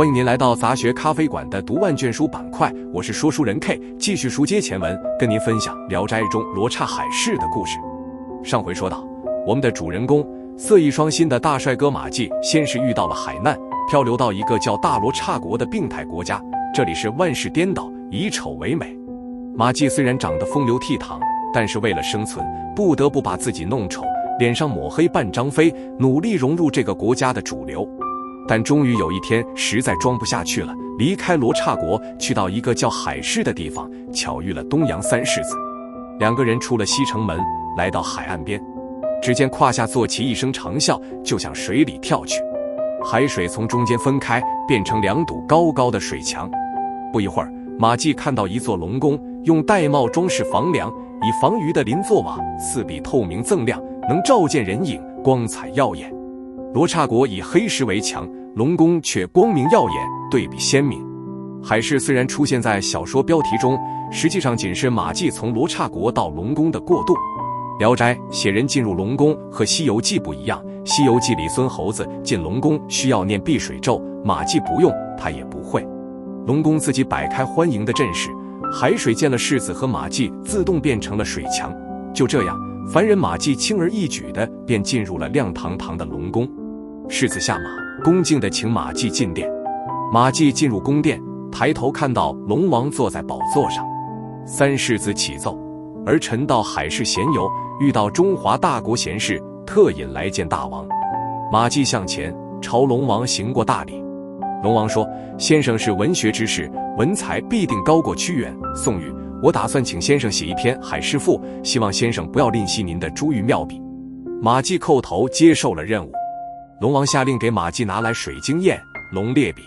欢迎您来到杂学咖啡馆的读万卷书板块，我是说书人 K， 继续书接前文，跟您分享《聊斋》中罗刹海市的故事。上回说到，我们的主人公色艺双馨的大帅哥马季，先是遇到了海难，漂流到一个叫大罗刹国的病态国家，这里是万事颠倒，以丑为美。马季虽然长得风流倜傥，但是为了生存，不得不把自己弄丑，脸上抹黑扮张飞，努力融入这个国家的主流。但终于有一天，实在装不下去了，离开罗刹国，去到一个叫海市的地方，巧遇了东阳三世子。两个人出了西城门，来到海岸边，只见胯下坐起一声长啸，就向水里跳去。海水从中间分开，变成两堵高高的水墙。不一会儿，马季看到一座龙宫，用玳瑁装饰房梁，以防鱼的鳞作瓦，四壁透明锃亮，能照见人影，光彩耀眼。罗刹国以黑石为墙，龙宫却光明耀眼，对比鲜明。海市虽然出现在小说标题中，实际上仅是马季从罗刹国到龙宫的过渡。聊斋写人进入龙宫和西游记不一样，西游记里孙猴子进龙宫需要念避水咒，马季不用，他也不会。龙宫自己摆开欢迎的阵势，海水见了世子和马季，自动变成了水墙。就这样，凡人马季轻而易举地便进入了亮堂堂的龙宫。世子下马，恭敬地请马季进殿。马季进入宫殿，抬头看到龙王坐在宝座上。三世子启奏，儿臣到海市闲游，遇到中华大国贤士，特引来见大王。马季向前朝龙王行过大礼。龙王说，先生是文学之士，文才必定高过屈原、宋玉，我打算请先生写一篇《海市赋》，希望先生不要吝惜您的珠玉妙笔。马季叩头接受了任务。龙王下令给马季拿来水晶砚、龙烈笔，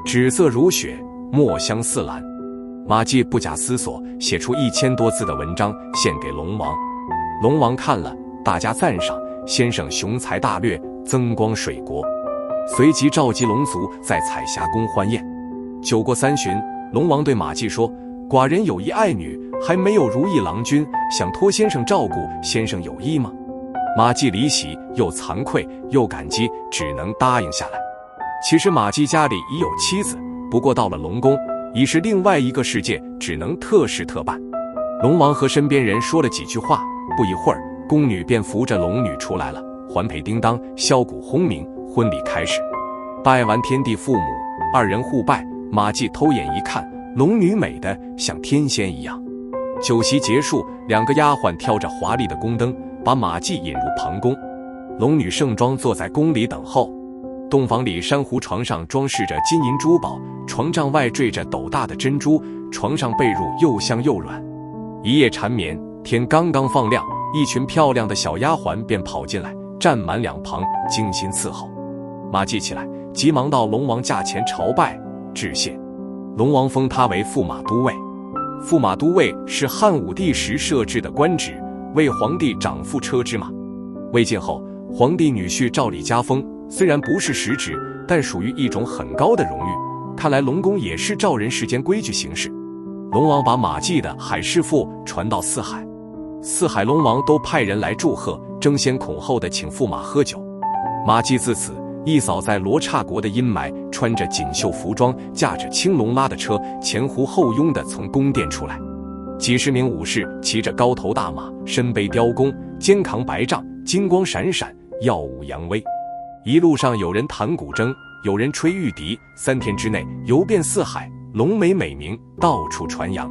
纸色如雪，墨香似兰。马季不假思索，写出1000多字的文章献给龙王。龙王看了，大加赞赏，先生雄才大略，增光水国。随即召集龙族在彩霞宫欢宴。酒过3巡，龙王对马季说，寡人有一爱女，还没有如意郎君，想托先生照顾，先生有意吗？马季离喜，又惭愧又感激，只能答应下来。其实马季家里已有妻子，不过到了龙宫，已是另外一个世界，只能特事特办。龙王和身边人说了几句话，不一会儿，宫女便扶着龙女出来了，环佩叮当，箫鼓轰鸣，婚礼开始。拜完天地父母，二人互拜，马季偷眼一看，龙女美得像天仙一样。酒席结束，两个丫鬟挑着华丽的宫灯，把马季引入旁宫。龙女盛装坐在宫里等候。洞房里珊瑚床上装饰着金银珠宝，床帐外缀着斗大的珍珠，床上被褥又香又软。一夜缠绵，天刚刚放亮，一群漂亮的小丫鬟便跑进来，站满两旁，精心伺候。马季起来，急忙到龙王驾前朝拜致谢。龙王封他为驸马都尉。驸马都尉是汉武帝时设置的官职，为皇帝掌副车之马。魏晋后，皇帝女婿照例加封，虽然不是实职，但属于一种很高的荣誉。看来龙宫也是照人世间规矩行事。龙王把马季的《海市赋》传到四海，四海龙王都派人来祝贺，争先恐后的请驸马喝酒。马季自此一扫在罗刹国的阴霾，穿着锦绣服装，驾着青龙拉的车，前呼后拥地从宫殿出来。几十名武士骑着高头大马，身背雕弓，肩扛白杖，金光闪闪，耀武扬威。一路上有人弹古筝，有人吹玉笛，3天之内游遍四海，龙眉美名到处传扬。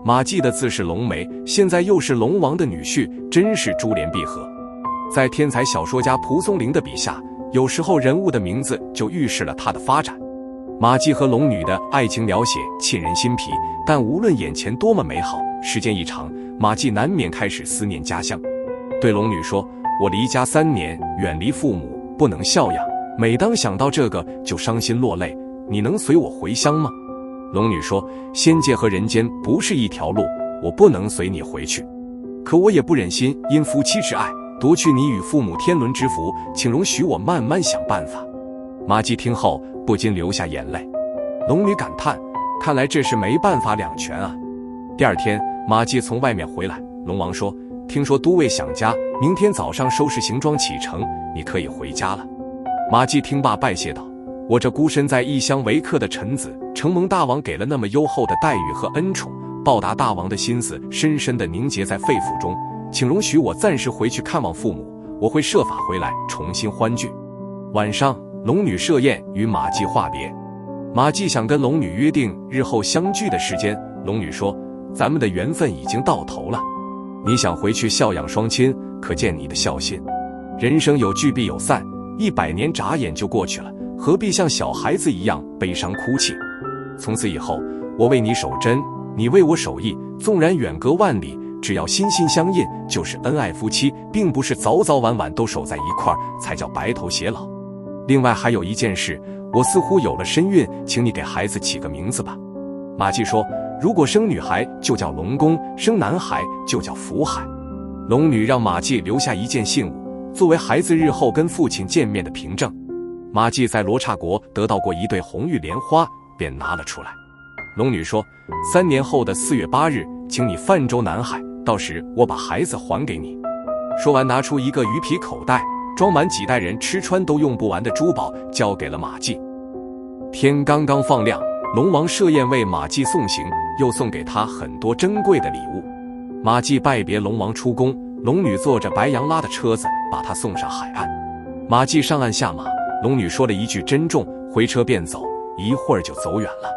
马季的自是龙眉，现在又是龙王的女婿，真是珠联璧合。在天才小说家蒲松龄的笔下，有时候人物的名字就预示了他的发展。马季和龙女的爱情描写沁人心脾，但无论眼前多么美好，时间一长，马季难免开始思念家乡。对龙女说，我离家3年，远离父母，不能孝养，每当想到这个就伤心落泪，你能随我回乡吗？龙女说，仙界和人间不是一条路，我不能随你回去，可我也不忍心因夫妻之爱夺去你与父母天伦之福，请容许我慢慢想办法。马季听后不禁流下眼泪。龙女感叹，看来这是没办法两全啊。第二天，马季从外面回来，龙王说，听说都尉想家，明天早上收拾行装启程，你可以回家了。马季听罢拜谢道，我这孤身在异乡为客的臣子，承蒙大王给了那么优厚的待遇和恩宠，报答大王的心思深深地凝结在肺腑中，请容许我暂时回去看望父母，我会设法回来重新欢聚。晚上，龙女设宴与马季话别。马季想跟龙女约定日后相聚的时间，龙女说：“咱们的缘分已经到头了，你想回去孝养双亲，可见你的孝心。人生有聚必有散，100年眨眼就过去了，何必像小孩子一样悲伤哭泣？从此以后，我为你守贞，你为我守义，纵然远隔万里，只要心心相印，就是恩爱夫妻，并不是早早晚晚都守在一块儿才叫白头偕老。另外还有一件事，我似乎有了身孕，请你给孩子起个名字吧。”马季说：“如果生女孩就叫龙宫，生男孩就叫福海。”龙女让马季留下一件信物，作为孩子日后跟父亲见面的凭证。马季在罗刹国得到过一对红玉莲花，便拿了出来。龙女说：“3年后的4月8日，请你泛舟南海，到时我把孩子还给你。”说完，拿出一个鱼皮口袋，装满几代人吃穿都用不完的珠宝，交给了马季。天刚刚放亮，龙王设宴为马季送行，又送给他很多珍贵的礼物。马季拜别龙王出宫，龙女坐着白羊拉的车子把他送上海岸。马季上岸下马，龙女说了一句珍重，回车便走，一会儿就走远了。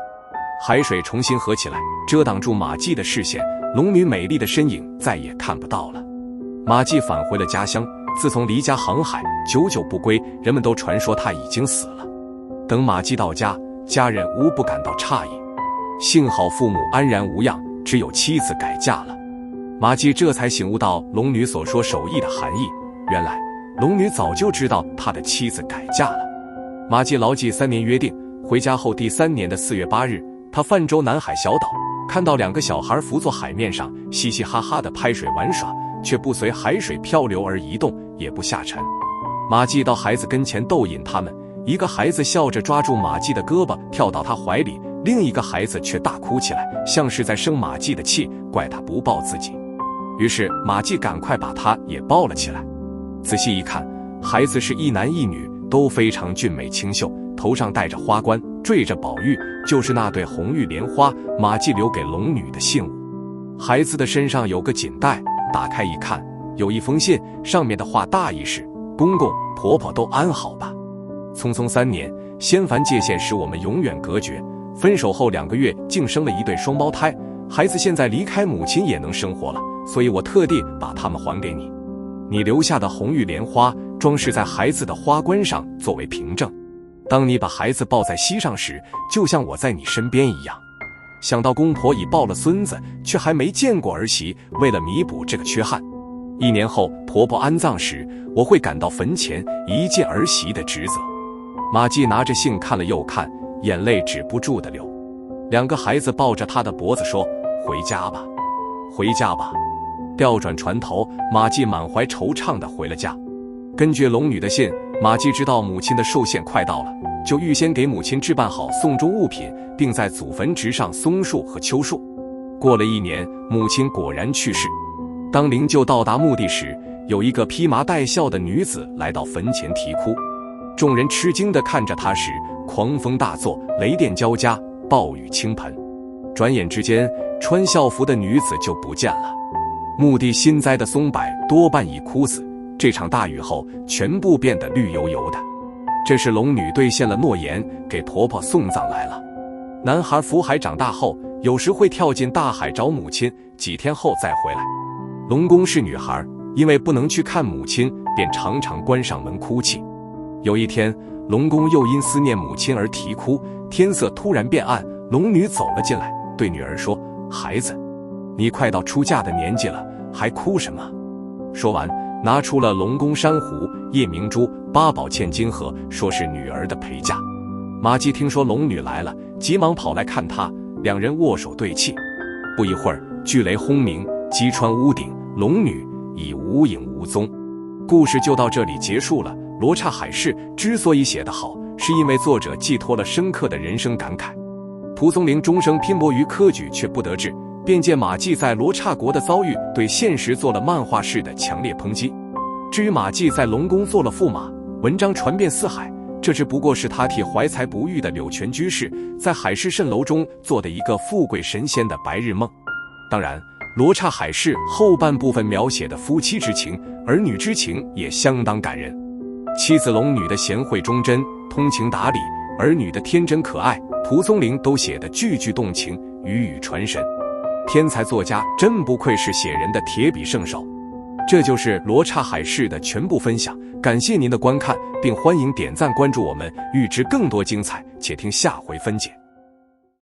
海水重新合起来，遮挡住马季的视线，龙女美丽的身影再也看不到了。马季返回了家乡，自从离家航海，久久不归，人们都传说他已经死了。等马季到家，家人无不感到诧异，幸好父母安然无恙，只有妻子改嫁了。马季这才醒悟到龙女所说守义的含义，原来龙女早就知道他的妻子改嫁了。马季牢记3年约定，回家后第3年的4月8日，他泛舟南海小岛，看到2个小孩浮坐海面上，嘻嘻哈哈地拍水玩耍，却不随海水漂流而移动，也不下沉。马季到孩子跟前逗引他们，一个孩子笑着抓住马季的胳膊跳到他怀里，另一个孩子却大哭起来，像是在生马季的气，怪他不抱自己。于是马季赶快把他也抱了起来。仔细一看，孩子是一男一女，都非常俊美清秀，头上戴着花冠，缀着宝玉，就是那对红玉莲花，马季留给龙女的信物。孩子的身上有个锦带，打开一看，有一封信，上面的话大意是：公公婆婆都安好吧。匆匆3年，仙凡界限使我们永远隔绝，分手后2个月竟生了一对双胞胎，孩子现在离开母亲也能生活了，所以我特地把它们还给你。你留下的红玉莲花装饰在孩子的花冠上，作为凭证。当你把孩子抱在膝上时，就像我在你身边一样。想到公婆已抱了孙子，却还没见过儿媳，为了弥补这个缺憾，1年后婆婆安葬时，我会赶到坟前一见儿媳的职责。马季拿着信看了又看，眼泪止不住地流。2个孩子抱着他的脖子说：“回家吧，回家吧。”调转船头，马季满怀惆怅地回了家。根据龙女的信，马季知道母亲的寿限快到了，就预先给母亲置办好送终物品，并在祖坟植上松树和秋树。过了1年，母亲果然去世。当灵柩到达墓地时，有一个披麻戴孝的女子来到坟前啼哭。众人吃惊地看着她时，狂风大作，雷电交加，暴雨倾盆。转眼之间，穿校服的女子就不见了。墓地新栽的松柏多半已枯死，这场大雨后全部变得绿油油的。这是龙女兑现了诺言，给婆婆送葬来了。男孩福海长大后，有时会跳进大海找母亲，几天后再回来。龙宫是女孩，因为不能去看母亲，便常常关上门哭泣。有一天，龙宫又因思念母亲而啼哭，天色突然变暗，龙女走了进来，对女儿说：“孩子，你快到出嫁的年纪了，还哭什么？”说完，拿出了龙宫珊瑚、夜明珠、8宝嵌金盒，说是女儿的陪嫁。马季听说龙女来了，急忙跑来看她，2人握手对泣。不一会儿，巨雷轰鸣，击穿屋顶，龙女已无影无踪。故事就到这里结束了。罗刹海市之所以写得好，是因为作者寄托了深刻的人生感慨。蒲松龄终生拼搏于科举却不得志，便借马季在罗刹国的遭遇，对现实做了漫画式的强烈抨击。至于马季在龙宫做了驸马，文章传遍四海，这只不过是他替怀才不遇的柳泉居士在海市蜃楼中做的一个富贵神仙的白日梦。当然，罗刹海市后半部分描写的夫妻之情、儿女之情也相当感人。妻子龙女的贤惠忠贞、通情达理，儿女的天真可爱，蒲松龄都写得句句动情，语语传神。天才作家真不愧是写人的铁笔圣手。这就是罗刹海市的全部分享，感谢您的观看，并欢迎点赞关注我们，预知更多精彩，且听下回分解。